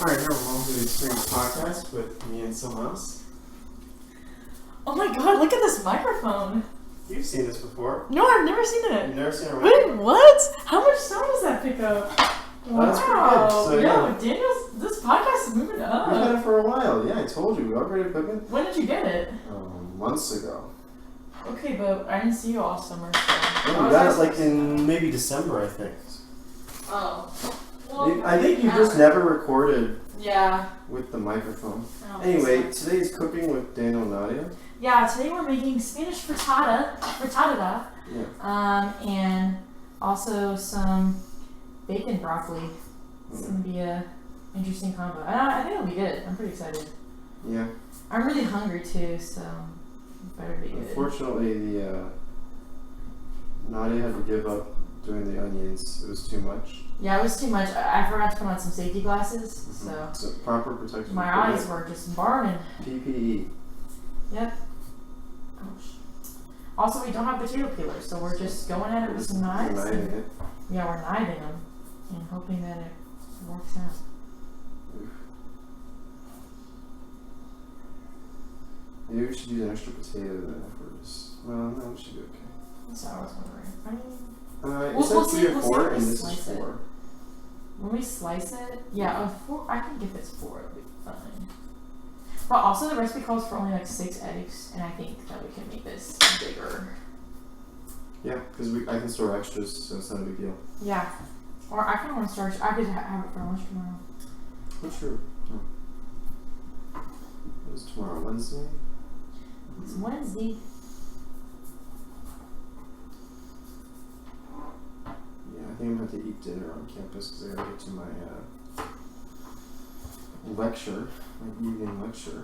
Alright, here we'll do the Experience Podcast with me and someone else. Oh my god, look at this microphone. You've seen this before. No, I've never seen it. You've never seen it? Wait, what? How much sound does that pick up? Wow. That's pretty good. So, yeah. This podcast is moving up. We've had it for a while. Yeah, I told you. We upgraded equipment. When did you get it? Months ago. Okay, but I didn't see you all summer. So. Yeah, we got it like in maybe December, I think. Oh. Well, I think you just never recorded with the microphone. Anyway, today is Cooking with Daniel and Nadia. Yeah, today we're making Spanish frittata. Yeah. And also some bacon broccoli. It's gonna be a interesting combo. I think it'll be good. I'm pretty excited. Yeah. I'm really hungry too, so it better be good. Unfortunately, Nadia had to give up doing the onions. It was too much. Yeah, it was too much. I forgot to put on some safety glasses, So proper protection. My eyes were just burning. PPE. Yep. Also, we don't have potato peelers, so we're just going at it with some knives. Yeah, we're kniving them and hoping that it works out. Maybe we should use an extra potato then if we're just... Well, no, we should be okay. That's what I was wondering. I mean... It's like 3 or 4, and this is 4. When we slice it, yeah, 4. I think if it's 4, it'll be fine. But also, the recipe calls for only like 6 eggs, and I think that we can make this bigger. Yeah, because I can store extras, so it's not a big deal. Yeah, or I kind of want to start. I could have it for lunch tomorrow. What's your? What is tomorrow? Wednesday. It's Wednesday. Yeah, I think I'm going to have to eat dinner on campus because I got to get to my lecture, my evening lecture.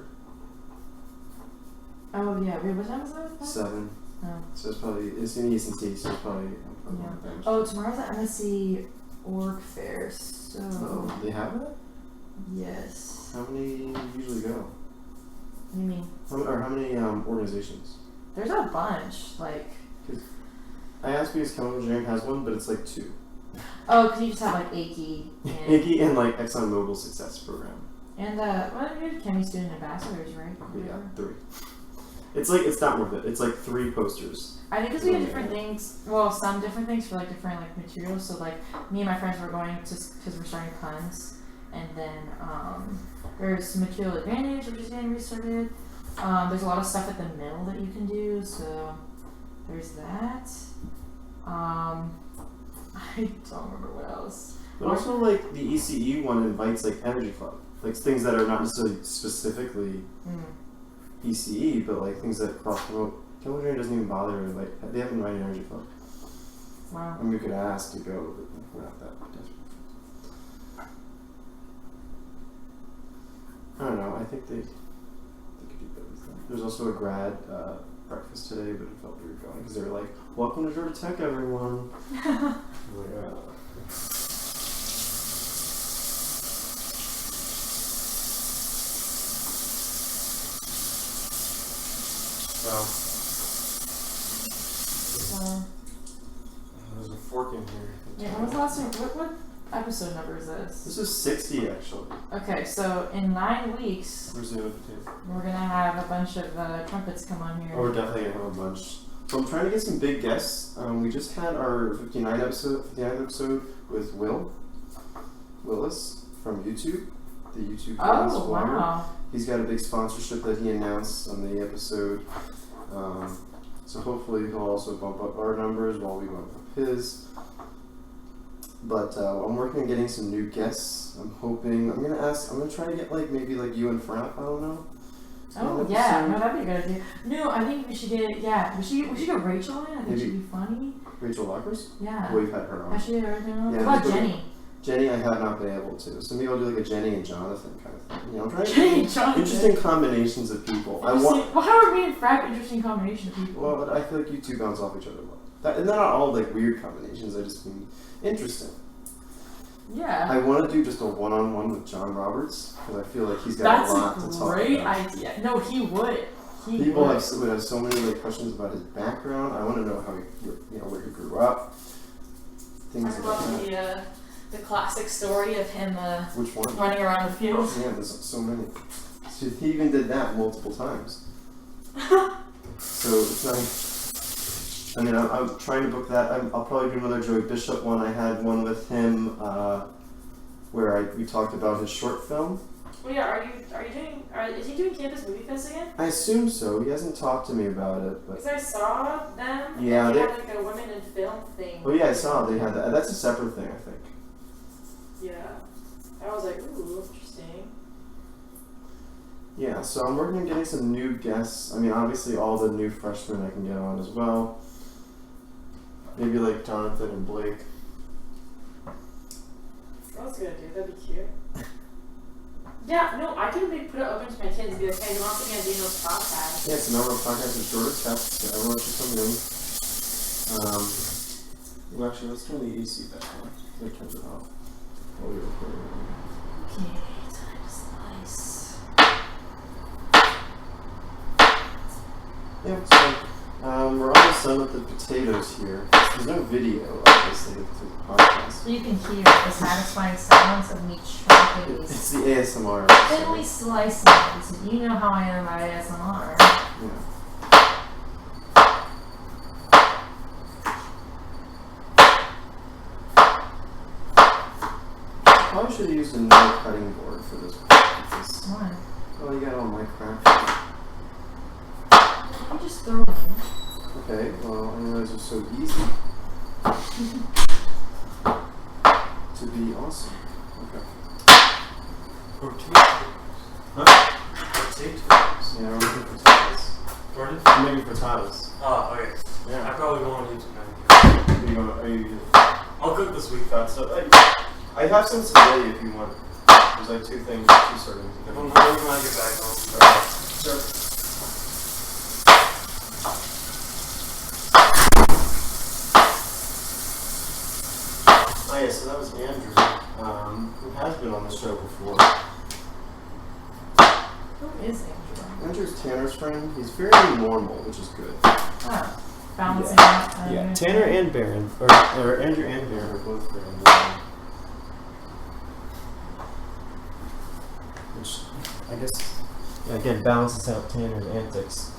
Oh yeah, wait, what time is that? 7. Oh. So it's in EST, so it's probably yeah. Oh, tomorrow's the MSc Org Fair, so... Oh, they have it? Yes. How many usually go? What do you mean? How many organizations? There's a bunch, like... I asked because Chemical Engineering has one, but it's like 2. Oh, because you just have like AICI and... AICI and like ExxonMobil Success Program. And well, you have Chemi Student Ambassadors, right? Yeah, 3. It's not worth it. It's like 3 posters. I think because we have different things, well, some different things for like different like materials. So like me and my friends were going to, because we're starting puns, and then there's material advantage, which is getting restarted. There's a lot of stuff at the mill that you can do, so there's that. I don't remember what else. But also like the ECE one invites like Energy Club, like things that are not necessarily specifically ECE, but like things that cross promote. Chemical Engineering doesn't even bother, like they haven't invited Energy Club. Wow. I mean, we could ask to go, but we're not that desperate. I don't know, I think they could do better with that. There's also a grad breakfast today, but it felt weird going because they were like, "Welcome to Georgia Tech, everyone." There's a fork in here. Yeah, when was the last time? What episode number is this? This is 60 actually. Okay, so in 9 weeks, Where's the other potato? we're gonna have a bunch of trumpets come on here. Oh, we're definitely gonna have a bunch. So I'm trying to get some big guests. We just had our 59th episode with Willis from YouTube, the YouTube famous vlogger. Wow. He's got a big sponsorship that he announced on the episode. So hopefully he'll also bump up our numbers while we bump up his. But I'm working on getting some new guests. I'm gonna try to get like maybe like you and Frapp, I don't know. Oh yeah, no, that'd be a good idea. No, I think we should get we should get Rachel in. I think she'd be funny. Rachel Lockers? Yeah. We've had her on. Has she ever been on? Yeah, What about Jenny? Jenny, I have not been able to. So maybe I'll do like a Jenny and Jonathan kind of thing. You know, I'm trying to Jenny and Jonathan. interesting combinations of people. Well, how are me and Frapp interesting combination of people? Well, but I feel like you two bounce off each other well. And they're not all like weird combinations. I just mean interesting. Yeah. I want to do just a one-on-one with John Roberts because I feel like he's got a lot to talk about. That's a great idea. No, he would. People would have so many like questions about his background. I want to know how where he grew up. Things like that. the classic story of him Which one? running around the field. Yeah, there's so many. So he even did that multiple times. So it's not. I mean, I'm trying to book that. I'll probably do another Joey Bishop one. I had one with him where we talked about his short film. Well, yeah. Is he doing Campus Movie Fest again? I assume so. He hasn't talked to me about it, but. Because I saw them. Yeah, and they they. had like a women in film thing. Oh yeah, I saw they had that. That's a separate thing, I think. Yeah. I was like, ooh, interesting. Yeah, so I'm working on getting some new guests. I mean, obviously all the new freshmen I can get on as well. Maybe like Jonathan and Blake. That's a good idea. That'd be cute. Yeah, no, I could put it open to my kids and be like, hey, you want to be on Daniel's podcast? Yeah, so now our podcast is shorter text, so everyone should come in. Well, actually, let's turn the AC back on. I turned it off while we were recording. Okay, time to slice. Yeah, so we're almost done with the potatoes here. There's no video, obviously, to the podcast. So you can hear the satisfying sounds of me chopping It's these the ASMR. thinly sliced knives. You know how I am about ASMR. Yeah. Probably should have used another cutting board for this because, Why? well, you got all my crap. You just throw them in. Okay, well, I realize it's so easy to be awesome. Okay. Potatoes. Huh? Potatoes. Yeah, we're making potatoes. Pardon? I'm making potatoes. Oh, okay. I Yeah. probably won't use it. Are you I'll cook this week. that's so, I have some today if you want. There's like two servings. If I'm hungry when I get back home. Alright. Sure. Oh yeah, so that was Andrew, who has been on the show before. Who is Andrew? Andrew's Tanner's friend. He's very normal, which is good. Oh, balancing out. Yeah, Tanner and Baron, or Andrew and Baron are both very normal. Which, I guess, again, balances out Tanner's antics.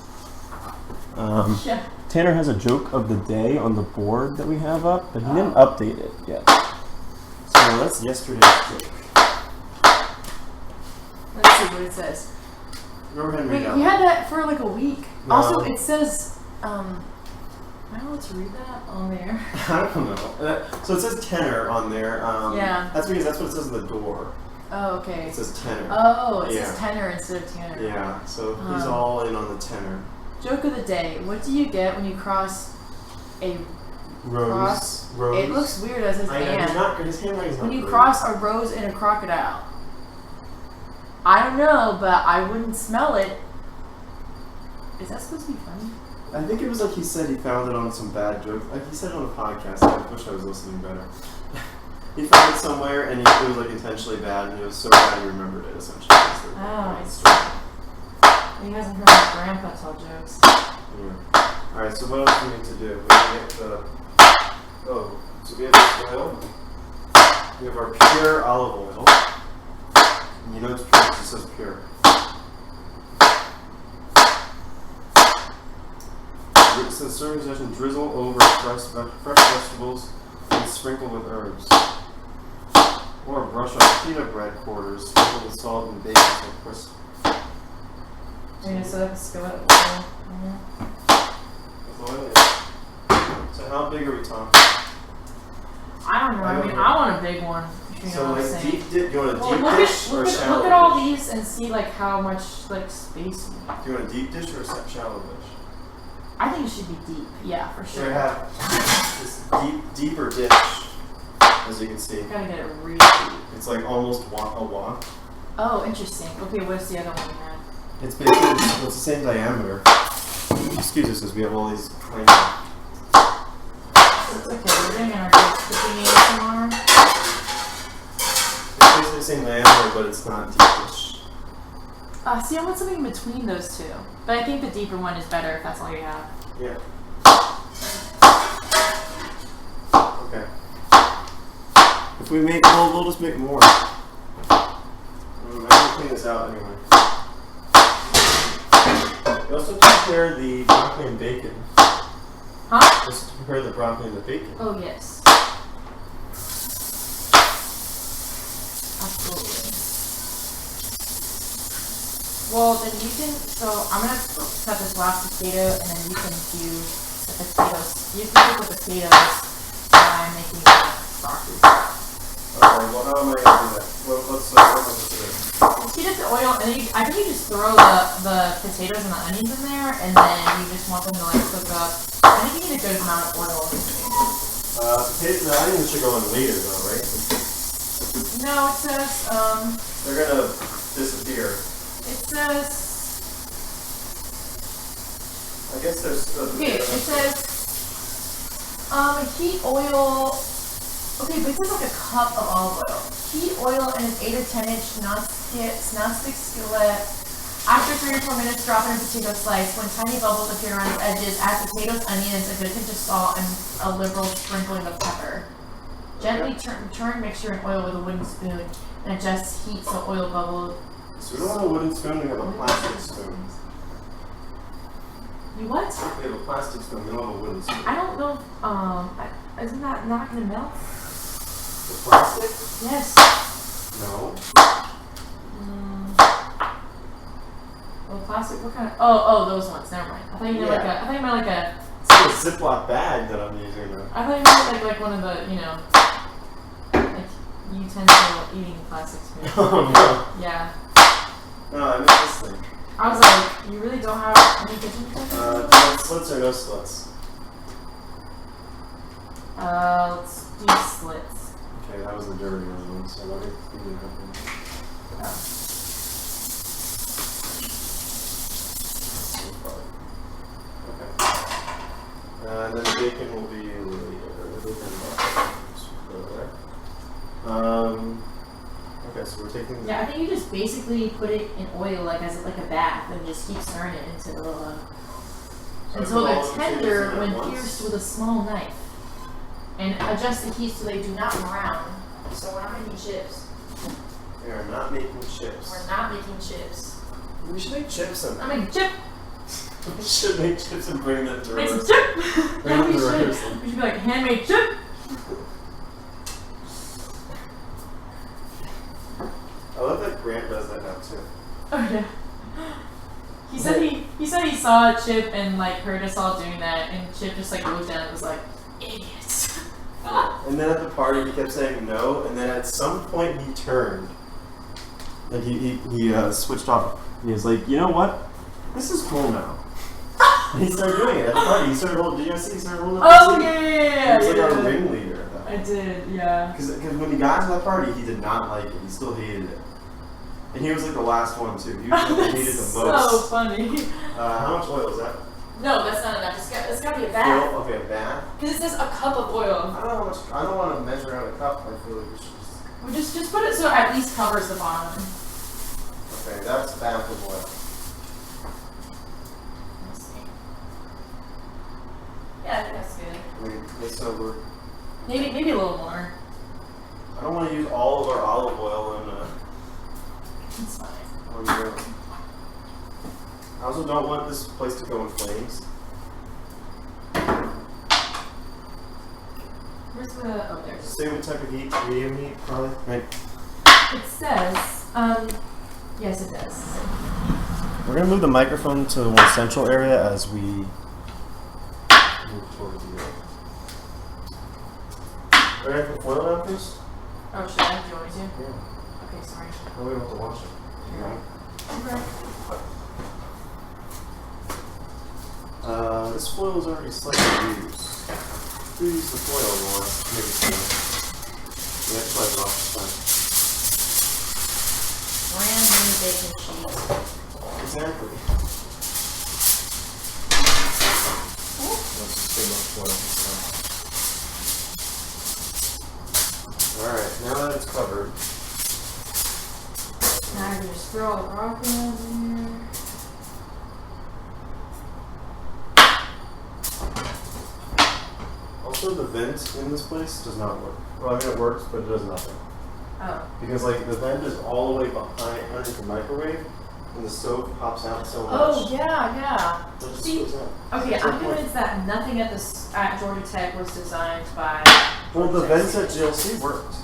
Yeah. Tanner has a joke of the day on the board that we have up, but he didn't update it yet. So that's yesterday's joke. Let's see what it says. Go ahead and Wait, read out. we had that for like a week. No. Also, it says, I don't know what to read that on there. I don't know. So it says tenor on there. Yeah. That's because that's what it says on the door. Oh, okay. It says tenor. Oh, it Yeah. says tenor instead of Tanner. Yeah, so he's all in on the tenor. Joke of the day. What do you get when you cross a Rose. Rose. It looks weird as his I know, he's hand. not, his handwriting's not When you great. cross a rose and a crocodile. I don't know, but I wouldn't smell it. Is that supposed to be funny? I think it was like he said he found it on some bad joke. Like he said it on a podcast. I wish I was listening better. He found it somewhere and it was like intentionally bad, and he was so bad he remembered it essentially. Oh, I see. You guys have heard my grandpa tell jokes. Yeah. Alright, so what else do we need to do? We need to get the. Oh, so we have this oil. We have our pure olive oil. And you know it's pure because it says pure. It says serving session, drizzle over fresh vegetables and sprinkle with herbs. Or brush on pita bread quarters, sprinkle with salt and bake until crisp. You're gonna set up a skillet with oil. With oil, yeah. So how big are we talking? I don't know. I mean, I want a big one. If you know So what I'm like saying. deep dip, you want a Well, deep look dish or a at shallow look at all dish? these and see like how much like space we need. Do you want a deep dish or a shallow dish? I think it should be deep. Yeah, for So I sure. have this deeper dish, as you can see. Gotta get it really deep. It's like almost a wok. Oh, interesting. Okay, what's the other one we had? It's basically it's the same diameter. Excuse us as we have all these tiny. It's okay. We're doing our cooking ASMR. It's basically the same diameter, but it's not deep dish. See, I want something in between those two. But I think the deeper one is better if that's all you have. Yeah. Okay. If we make, we'll just make more. I'm gonna clean this out anyway. You also prepare the broccoli and bacon. Huh? Just prepare the broccoli and the bacon. Oh, yes. Absolutely. Well, then you can, so I'm going to cut this last potato and then you can do the potatoes. You can do the potatoes while I'm making the broccoli. Okay, well how am I going to do that? What am I going to do? Just heat up the oil and then I think you just throw the potatoes and the onions in there and then you just want them to like cook up. I think you need a good amount of oil. The onions should go in later though, right? No, it says, They're gonna disappear. it says, I guess there's... okay, it says, heat oil, okay, but it says like a cup of olive oil. Heat oil in an 8 or 10 inch non-stick skillet. After 3 or 4 minutes, drop in a potato slice. When tiny bubbles appear around its edges, add potatoes, onions, a good pinch of salt, and a liberal sprinkling of pepper. Gently turn mixture in oil with a wooden spoon and adjust heat so oil bubbles. So we don't have a wooden spoon, we have a plastic spoon. You what? We have a plastic spoon, we don't have a wooden spoon. I don't know, isn't that not gonna melt? The plastic? Yes. No. Well, plastic, what kind of, oh, those ones, never mind. I thought you meant like a, It's like a Ziploc bag that I'm using though. I thought you meant like one of the, like utensil eating plastic spoons. Oh no. Yeah. No, I meant this thing. I was like, you really don't have any kitchen utensils? Slits or no slits? Let's do slits. Okay, that was the dirty one, so let me clean it up. Okay. And then the bacon will be okay, so we're taking. Yeah, I think you just basically put it in oil like as like a bath and just keep stirring it until they're tender when pierced with a small knife. And adjust the heat so they do not brown. So we're not making chips. We are not making chips. We're not making chips. We should make chips sometime. I'm making chip. We should make chips and bring them to Make some rehearsal. chip. Bring Yeah, them we to should. rehearsal. We should be like handmade chip. I love that Grant does that now too. Oh yeah. He said he saw Chip and like heard us all doing that, and Chip just like looked down and was like, idiots. And then at the party he kept saying no, and then at some point he turned. Like he switched off. He was like, you know what? This is cool now. And he started doing it at the party. He started holding. Did you guys see? He started holding up Oh the yeah. He was like our ringleader at that I point. did, yeah. Because when he got to that party, he did not like it. He still hated it. And he was like the last one too. He was the one who hated the So most. funny. How much oil is that? No, that's not enough. It's gotta be a bath. Okay, a bath. Because it says a cup of oil. I don't know how much. I don't want to measure out a cup. I feel like we should just. Just put it so it at least covers the bottom. Okay, that's a bath of oil. Let's see. Yeah, I think that's good. I mean, it's over. Maybe a little more. I don't want to use all of our olive oil It's fine. on grill. I also don't want this place to go in flames. Where's the, oh there's. Same type of heat, medium heat, probably. Right. It says, yes it does. We're gonna move the microphone to the more central area as we move towards you. Are you gonna put foil down first? Oh, should I? Do you want me to? Yeah. Okay, sorry. No, we don't have to wash it. Okay. This foil is already slightly used. We use the foil more, maybe so. Yeah, that's why I lost this Brand new bacon cheese. time. Exactly. Let's just take off foil this time. Alright, now that it's covered, Now I can just throw a broccoli over here. also also the vent in this place does not work. Well, I mean it works, but it does nothing. Oh. Because like the vent is all the way behind underneath the microwave, and the stove pops out so much. Oh yeah. It just See, goes out. okay, So I'm convinced that nothing at at Georgia Tech was designed by. Well, the Georgia vents Tech at GLC worked.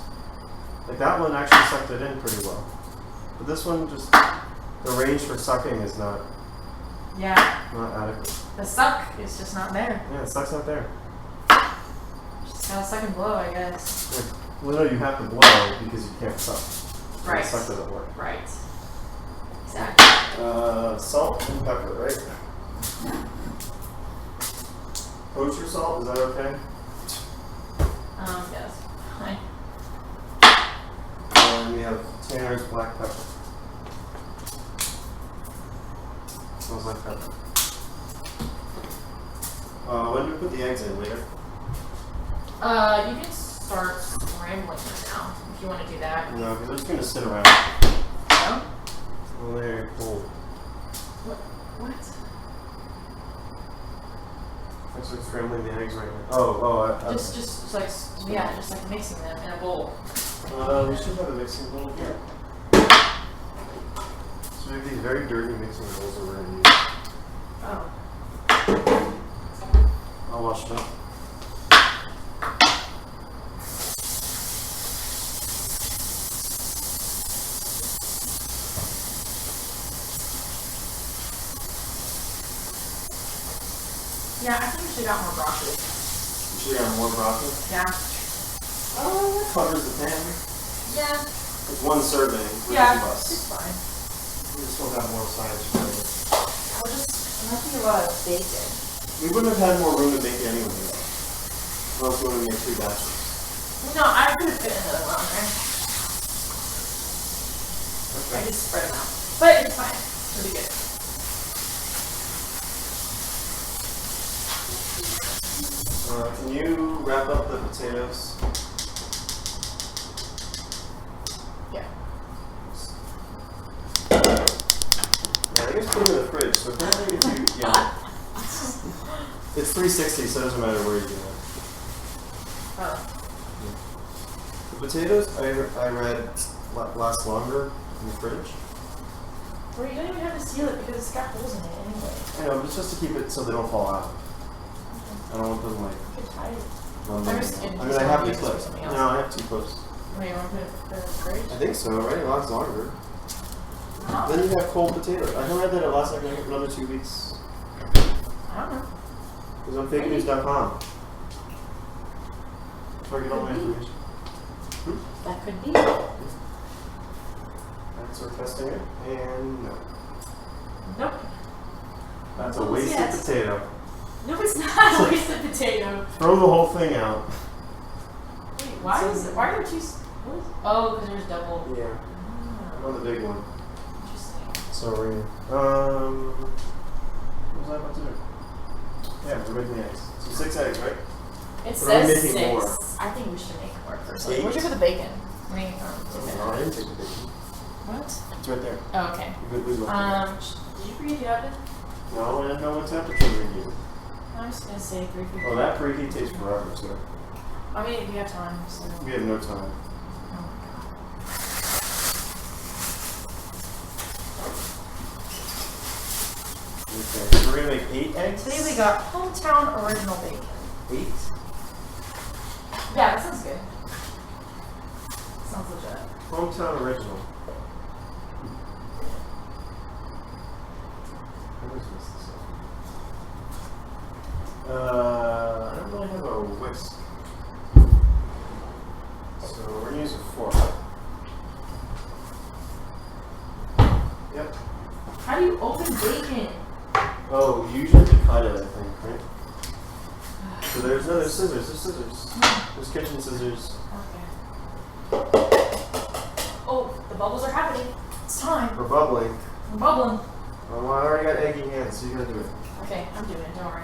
Like that one actually sucked it in pretty well. But this one just, the range for sucking is not Yeah. adequate. The suck is just not there. Yeah, the suck's not there. Just gotta suck and blow, I guess. Yeah. Well, no, you have to blow because you can't suck. Right. The suck doesn't work. Right. Exactly. Salt and pepper, right? Kosher salt, is that okay? Yes. Fine. And we have Tanner's black pepper. Smells like pepper. When do we put the eggs in? Later? You can start scrambling them now if you want to do that. No, because they're just going to sit around. No? Well, they're cold. What? I'm just scrambling the eggs right now. Oh, Just like just like mixing them in a bowl. we should have a mixing bowl here. So we have these very dirty mixing bowls that we're going to use. Oh. I'll wash them up. Yeah, I think we should have got more broccoli. You should have more broccoli. Yeah. Oh, that covers the pan. Yeah. It's one serving. Yeah. Us. It's fine. We just don't have more sides for it. I'm having a lot of bacon. We wouldn't have had more room to make it anyway, though. Unless we wanted to make 3 batches. No, I could have fit another one there. I Okay. just spread them out. But it's fine. It'll be good. Can you wrap up the potatoes? Yeah. Yeah, I guess put them in the fridge. So apparently if you, it's 360, so it doesn't matter where you do it. Oh. The potatoes, I read, last longer in the fridge. Well, you don't even have to seal it because it's got holes in it anyway. I know, but it's just to keep it so they don't fall out. I don't want them like. You could hide it. I mean, I have the clips. Something No, else. I have 2 clips. Wait, you want to put it in the fridge? I think so, right? It lasts longer. No. Then you have cold potatoes. I read that it lasts like another 2 weeks. I don't know. It's on fakenews.com. That's where I get all my information. That could be. That's our testing it. And no. Nope. That's a wasted potato. No, it's not a wasted potato. Throw the whole thing out. Wait, why are there 2? What is, oh, because there's double. Yeah. Oh, On the big one. interesting. So we're what was I about to do? Yeah, we're making eggs. So 6 eggs, right? It But are we says making 6. more? I think we should make more personally. 8? What'd you for the bacon? No, I didn't take the bacon. What? It's right there. Oh, okay. We left it. Did you preheat the oven? No, I didn't know what temperature we needed. I'm just gonna say 350. Oh, that preheat takes forever, too. I mean, if you have time, so. We have no time. Oh my god. Okay, so we're gonna make 8 eggs? Today we got hometown original bacon. 8? Yeah, that sounds good. Sounds legit. Hometown original. I always mess this up. I don't really have a whisk. So we're gonna use a fork. Yep. How do you open bacon? Oh, you usually have to cut it, I think, right? So there's scissors. There's scissors. There's kitchen scissors. Okay. Oh, the bubbles are happening. It's time. We're bubbling. I'm bubbling. Well, I already got eggy hands, so you gotta do it. Okay, I'm doing it. Don't worry.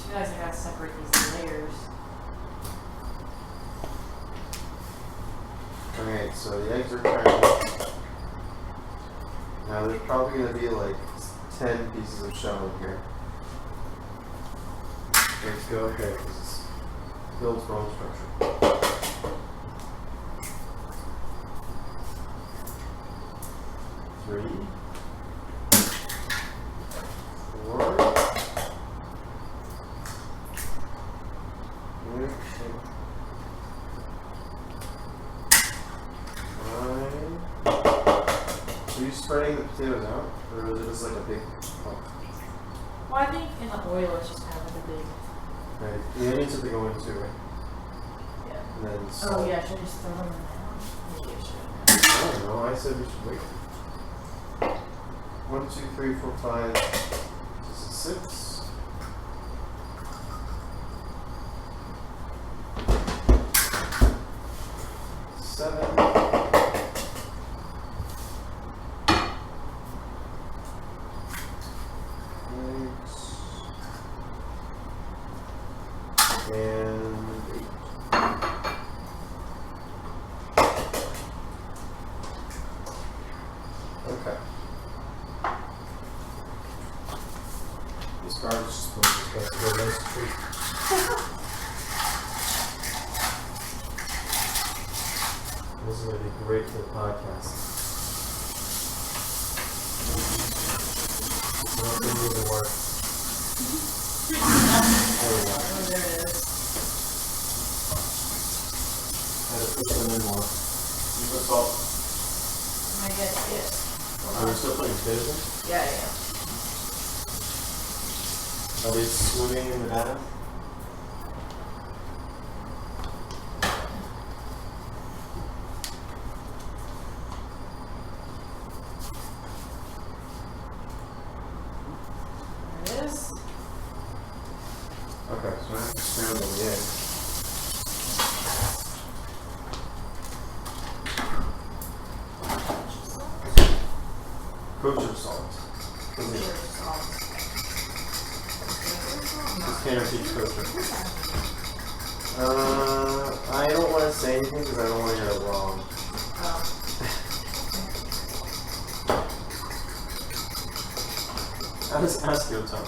You guys, I gotta separate these layers. Alright, so the eggs are turning. Now there's probably gonna be like 10 pieces of shell in here. Let's go ahead, because builds bone structure. 3, 4, 5. Are you spreading the potatoes out, or is it just like a big clump? Well, I think in the oil it's just kind of like a big. Right. The onions have to go in too, right? Yeah. And then salt. Oh yeah, should I just throw them in there? Maybe I should. I don't know. I said we should wait. 1, 2, 3, 4, 5, 6. Seven. 8. And 8. Okay. This garbage spoon is supposed to go nice treat. This is going to be great for the podcast. Nothing even works. There we go. Oh, there it is. I had to put them in more. You put salt. I get it. Are we still putting potatoes in? Yeah, yeah. Are they swimming in the data? There it is. Okay, so I have to scramble the egg. Kosher salt. This can't teach kosher. I don't want to say anything because I don't want to get it wrong. I just ask your tongue.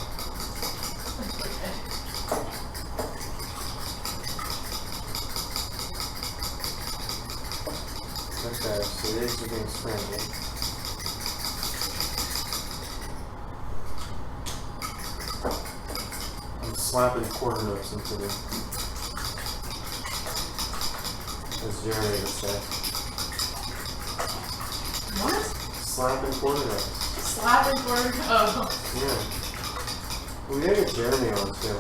Okay, so the eggs are being scrambled. I'm slapping quarter notes into the, as Jeremy would say. What? Slapping quarter notes. Slapping word. Oh. Yeah. We gotta get Jeremy on too.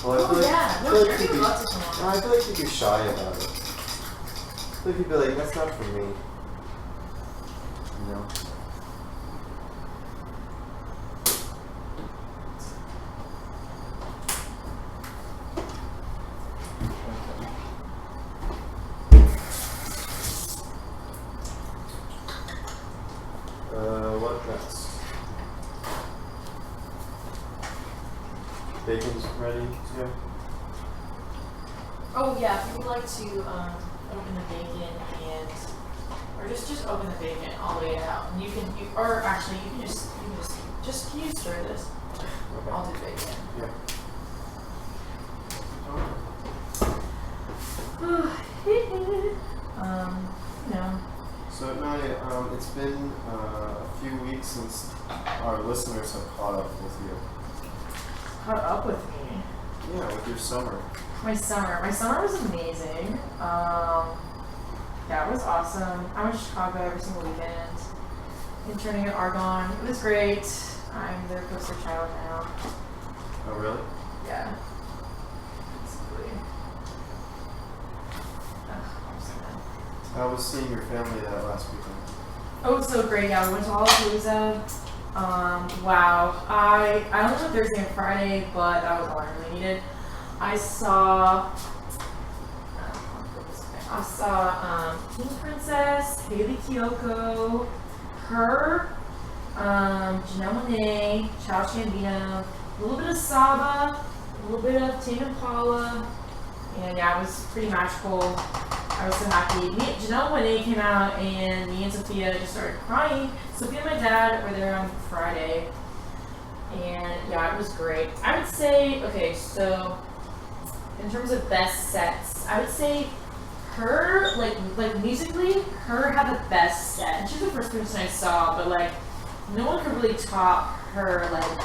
Well, I Oh, feel like, yeah. I No, feel like Jeremy he'd be, would love to come on. I feel like he'd be shy about it. I feel like he'd be like, that's not for me. You know? What next? Bacon's ready to go? Oh yeah, if you would like to open the bacon and, or just open the bacon all the way out, and you can, or actually you can just can you stir this? Okay. I'll do bacon. Yeah. You know. So Nadia, it's been a few weeks since our listeners have caught up with you. Caught up with me. Yeah, with your summer. My summer was amazing. Yeah, it was awesome. I went to Chicago every single weekend. Interning at Argonne. It was great. I'm their poster child now. Oh, really? Yeah. Basically. I'm so mad. How was seeing your family that last weekend? Oh, it's so great. Yeah, we went to Lollapalooza. Wow. I only went Thursday and Friday, but that was all I really needed. I saw King Princess, Haley Kiyoko, her, Janelle Monáe, Childish Gambino, a little bit of Saba, a little bit of Tame Impala, and yeah, it was pretty magical. I was so happy. Janelle Monáe came out, and me and Sophia just started crying. Sophia and my dad were there on Friday, and yeah, it was great. I would say, okay, so in terms of best sets, I would say her, like musically, her had the best set. And she's the first person I saw, but like, no one could really top her, like,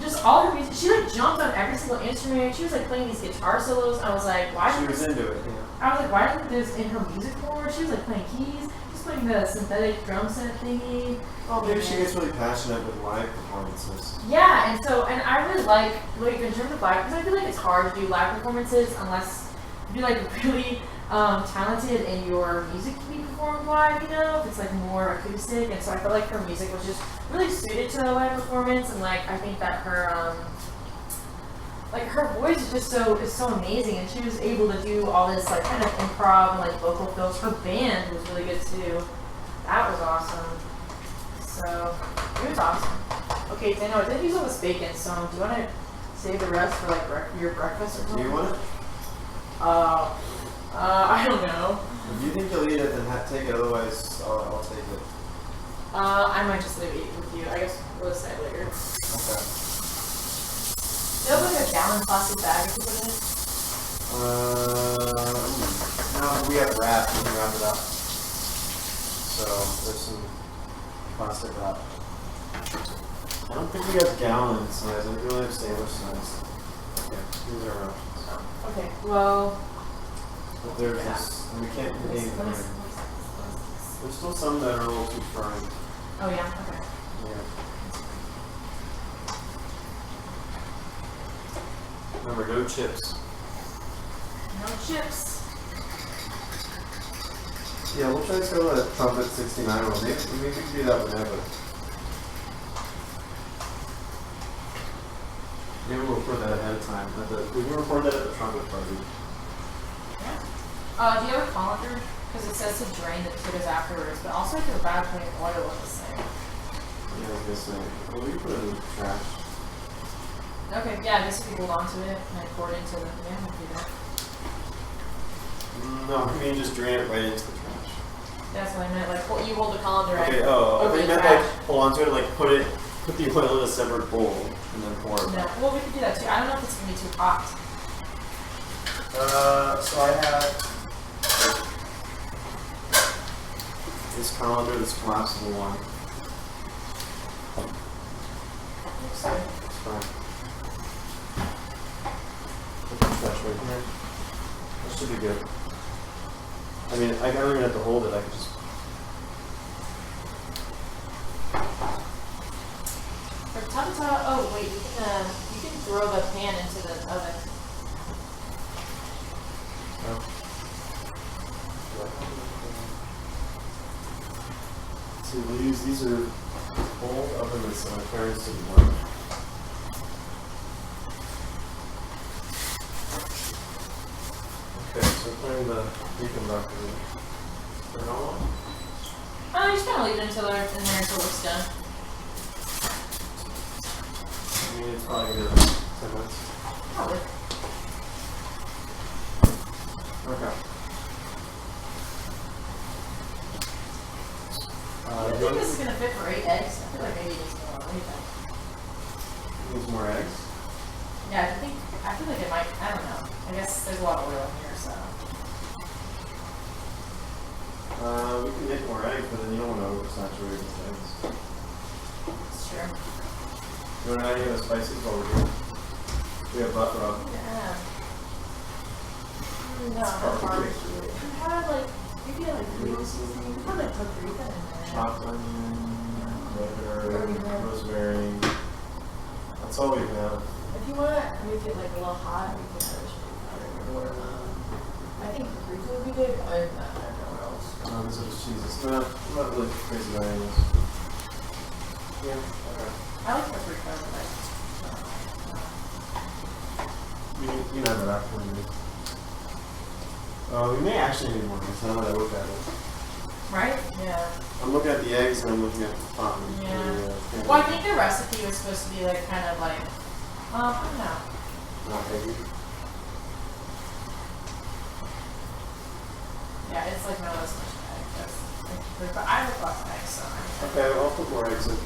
just all her music. She like jumped on every single instrument. She was like playing these guitar solos. I was like, why? She was into it. Yeah. I was like, why isn't this in her music more? She was like playing keys. She was playing the synthetic drum set thingy. Well, maybe she gets really passionate with live performances. Yeah, and I really like in terms of live, because I feel like it's hard to do live performances unless you're like really talented and your music can be performed live, you know, if it's like more acoustic. And so I felt like her music was just really suited to a live performance, and like I think that her like her voice is just so amazing, and she was able to do all this like kind of improv and like vocal fills. Her band was really good too. That was awesome. So it was awesome. Okay, Daniel, I did use all this bacon, so do you want to save the rest for like your breakfast or something? Do you want it? I don't know. If you think you'll eat it, then take it. Otherwise, I'll take it. I might just leave it with you. I guess we'll decide later. Okay. Do you have like a gallon plastic bag to put in it? No, we have wrap. We can wrap it up. So there's some plastic wrap. I don't think we have gallon size. I think we only have sandwich size. Yeah, these are our options. Okay, well. But there's this, and we can't name them. There's still some that are a little too fried. Oh yeah, okay. Yeah. Remember, no chips. No chips. Yeah, we'll try to go to that Trumpet 69 one. Maybe we can do that whenever. Maybe we'll record that ahead of time. We can record that at the trumpet party. Yeah. Do you have a colander? Because it says to drain the potatoes afterwards, but also if you're bad putting oil in the same. Yeah, I was gonna say. Well, we can put it in the trash. Okay, yeah, I guess if you hold on to it and then pour it into the, yeah, we'll do that. No, I mean just drain it right into the trash. That's what I meant, like, you hold the colander right Okay, over I the meant trash. like hold on to it, like put the oil in a separate bowl and then pour it. No, well, we could do that too. I don't know if it's gonna be too hot. So I have this colander, this collapsible one. Looks good. It's fine. Put the trash right here. That should be good. I mean, I don't even have to hold it. I could just. Frittata. Oh wait, you can throw the pan into the oven. Oh. So we'll use these are old ovens that my parents didn't want. Okay, so putting the bacon broccoli. Turn on. Oh, you just kind of leave it until they're in there until it's done. I mean, it's probably gonna be like 10 minutes. Probably. Okay. I think this is gonna fit for 8 eggs. I feel like maybe it needs more. What do you think? Needs more eggs. Yeah, I feel like it might. I don't know. I guess there's a lot of oil in here, so. We can make more eggs, but then you don't want to oversaturate with eggs. It's true. You want to add any of the spices while we're here? We have butter up. Yeah. No, not barbecue. You had like maybe like green seasoning. You had like paprika in there. Chopped onion, butter, rosemary. That's all we have. If you want to make it like a little hot, we can add chili powder. I think paprika would be good. Other than that, I don't know what else. These are just cheeses. I'm not really crazy about anything. Yeah, okay. I like paprika, but like. You can have it after we do. We may actually need more eggs now that I look at it. Right? Yeah. I'm looking at the eggs and I'm looking at the pot. Yeah. Well, I think the recipe was supposed to be like kind of like, I don't know. Not eggy. Yeah, it's like not as much egg. But I have lots of eggs, so. Okay, well, I'll put more eggs in.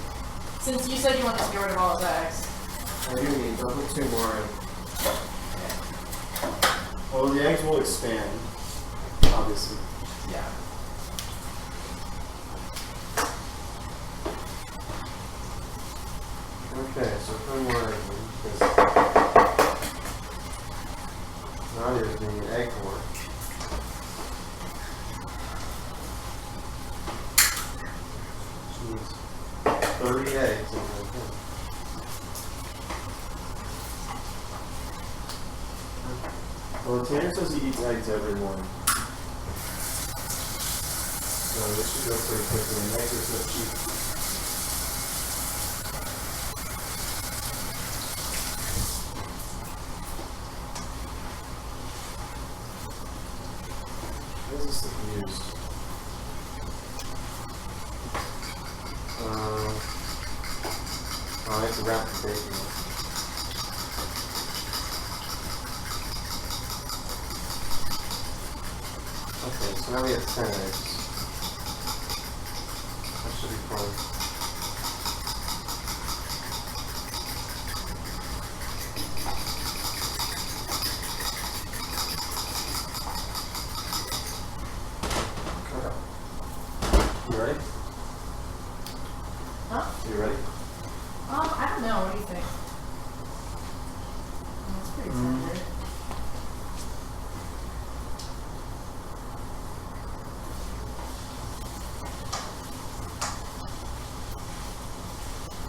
Since you said you wanted to get rid of all those eggs. I do need, I'll put 2 more in. Okay. Well, the eggs will expand, obviously. Yeah. Okay, so from where because Nadia's being an egg whore. She needs 30 eggs in her thing. Well, Tanner says he eats eggs every morning. So this should go pretty quickly, and eggs are so cheap. What is this thing used? Oh, I have to wrap the bacon. Okay, so now we have 10 eggs. That should be fun. You ready? Huh? You ready? I don't know. What do you think? That's pretty tender.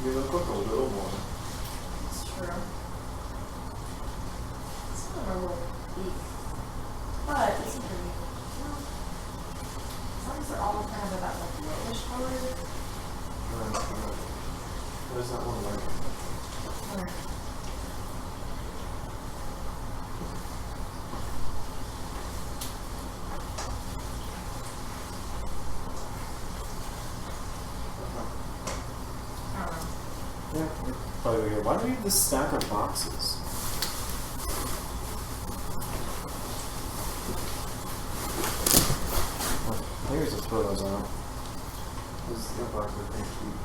You look like a little one. It's true. It's not a little beef, but it's pretty. As long as they're all kind of about like yellowish color. What is that one like? Or I don't know. Yeah. By the way, why do we have this stack of boxes? Oh, here's the photos out. This box is pretty cheap.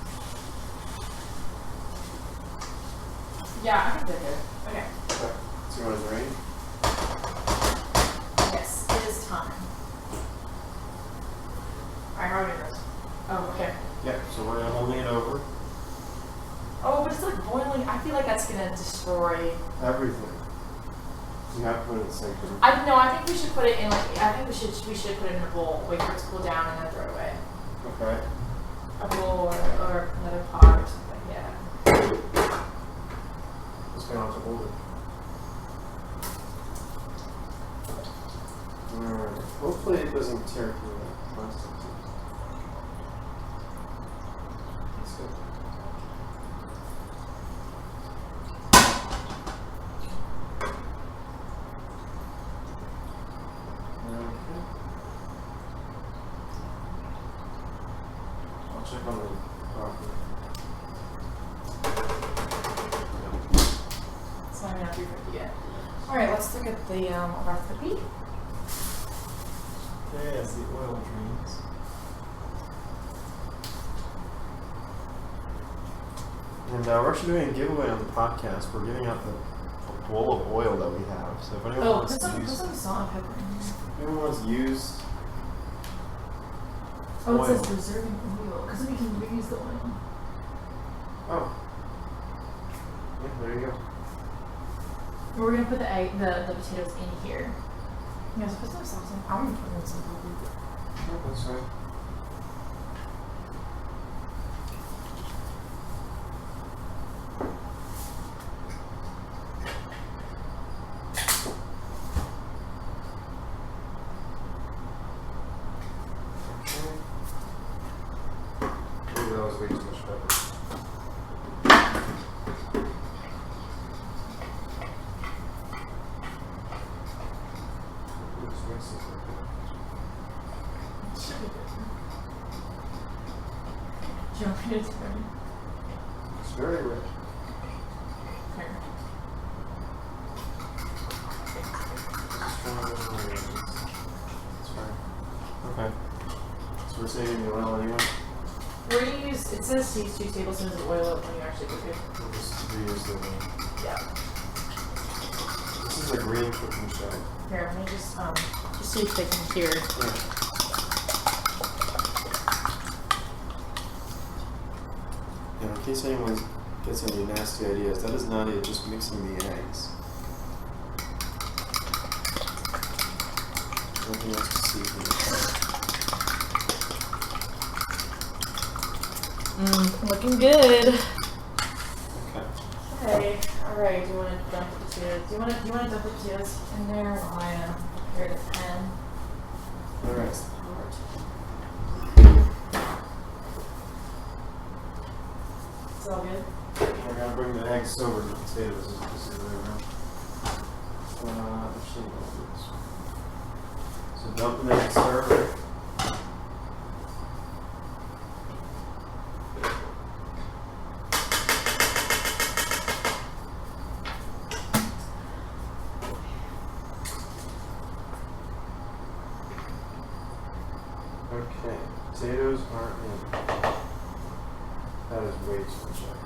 Yeah, I think they're good. Okay. Okay. So you want to drain? Yes, it is time. Alright, how are we doing this? Oh, okay. Yeah. So we're holding it over. Oh, but it's like boiling. I feel like that's gonna destroy. Everything. You have to put it in the sink. I think we should put it in like. I think we should put it in a bowl. Wait for it to cool down and then throw it away. Okay. A bowl or another pot or something. Yeah. Just gonna have to hold it. Alright. Hopefully it doesn't tear through that plastic. That's good. Okay. I'll check on the property. It's not even at 350 yet. Alright, let's look at the recipe. Yes, the oil drains. And we're actually doing a giveaway on the podcast. We're giving out the bowl of oil that we have. So if anyone wants put to some use, salt and pepper in here. if anyone wants used Oh, it oil. says preserving oil, because we can reuse the oil. Oh. Yeah, there you go. We're gonna put the potatoes in here. You guys put some sauce in. I'm gonna put in some pepper. Oh, that's fine. Maybe that was way too much pepper. Oops, mix this like that. Should be good. Do you want me to turn it? It's very rich. Here. Just trying to get it. It's fine. Okay. So we're saving the oil anyway. We're gonna use, it says to use 2 tablespoons of oil when you actually cook it. We'll just reuse the oil. Yeah. This is is a green cooking show. Here, let me just see if they can hear. Yeah. And in case anyone gets any nasty ideas, that is Nadia just mixing the eggs. Nothing else to see here. Looking good. Okay. Okay, alright, do you want to dump the potatoes? Do you want to dump the potatoes in there while I prepare the pan? Alright. It's all good? We're gonna bring the eggs over to the potatoes as you see there now. Actually, we'll do this one. So dump the eggs over. Okay, potatoes are in. That is way too much egg.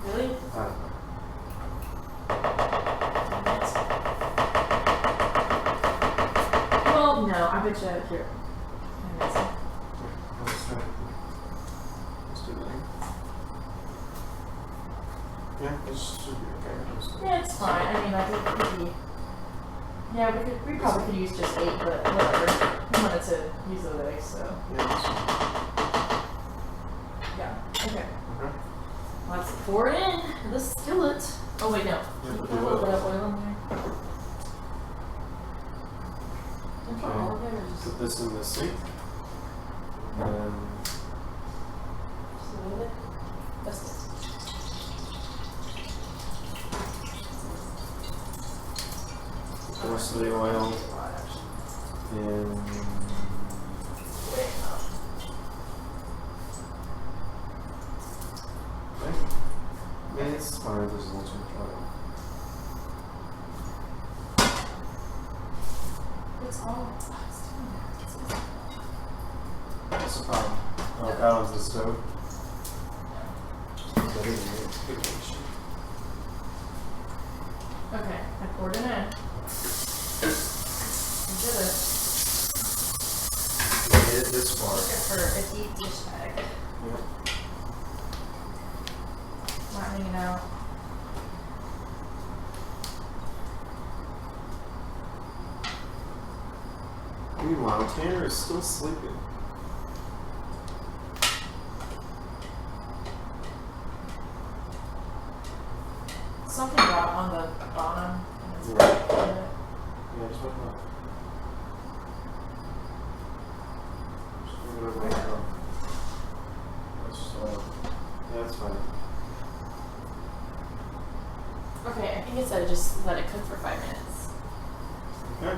Really? I don't know. Well, no, I bet you here. Let's try it. Let's do that. Yeah, this should be okay. Yeah, it's fine. I mean, I think it could be. Yeah, we probably could use just 8, but whatever. We wanted to use those eggs, so. Yeah, that's fine. Yeah, okay. Okay. Let's pour it in the skillet. Oh, wait, no. Yeah, Put put a the little oil. bit of oil in there. Don't put Okay. all of it or just Put this in the sink. And a little bit? That's it. put the rest of the oil in. Okay. Yeah, it's fine. There's a little too much oil. It's all. It's too much. What's the problem? Oh, out onto the stove. Okay, I poured it in. I did it. Made it this far. Look at her, a deep dish bag. Yeah. Not hanging out. Meanwhile, Tanner is still sleeping. Something got on the bottom. And it's Yeah. yeah. Yeah, just wait up. Just move it over like that. That's just oil. Yeah, that's fine. Okay, I think it said just let it cook for 5 minutes. Okay.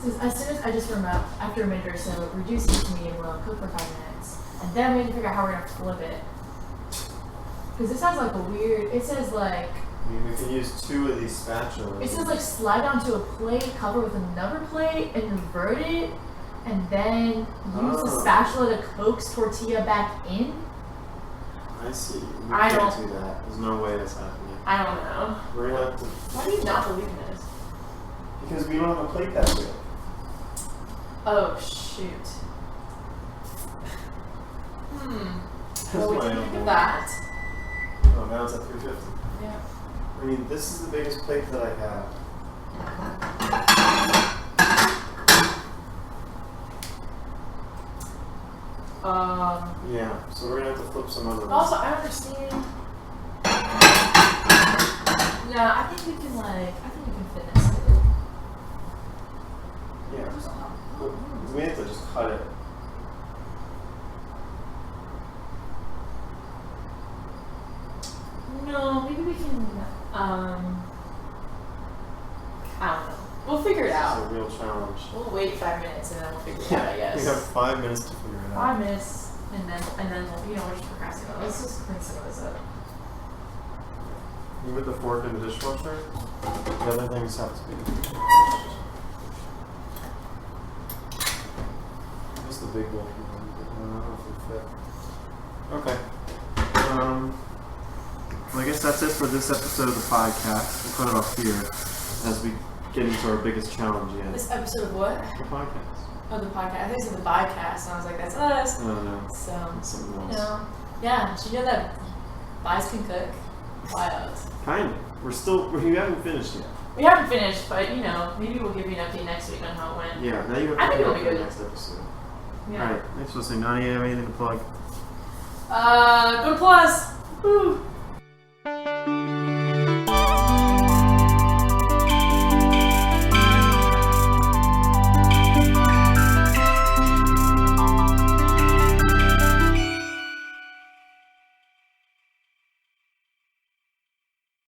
So as soon as I just remember, after a minute or so, reduce it to medium well, cook for 5 minutes. And then we need to figure out how we're going to flip it. Because it sounds like a weird, it says like, I mean, we can use 2 of these spatulas. it says like slide onto a plate, cover with another plate, and invert it. And then use the Oh. spatula to coax tortilla back in. I see. We I can't don't- do that. There's no way that's happening. I don't know. We're gonna have to. Why do you not believe in this? Because we don't have a plate that big. Oh, shoot. That's Well, we why I can don't look believe at that. Oh, now it's at 350. Yeah. I mean, this is the biggest plate that I have. Yeah, so we're gonna have to flip some other ones. Also, I understand. No, I think we can finesse it. Yeah. But we have to just cut it. No, maybe we can, I don't know. We'll figure it It's out. a real challenge. We'll wait 5 minutes and then we'll figure it out, I guess. We have 5 minutes to figure it out. 5 minutes, and then we'll, we're just procrastinating. Let's just clean some of this up. You put the fork in the dishwasher. The other things have to be. What's the big one? I don't know if it fit. Okay. Well, I guess that's it for this episode of the podcast. We'll put it up here. as we get into our biggest challenge yet. This episode of what? The podcast. Oh, the podcast. I think it's the podcast, and I was like, that's us. Oh no. So, It's something else. you know, yeah. Did you know that Bies can cook? Wild. Kind of. We haven't finished yet. We haven't finished, but you know, maybe we'll give you an update next week on how it went. Yeah, now you have I to think it'll for be the good. next episode. Yeah. Alright, thanks for listening. Nadia, you have anything to plug? Go to Plus. Woo.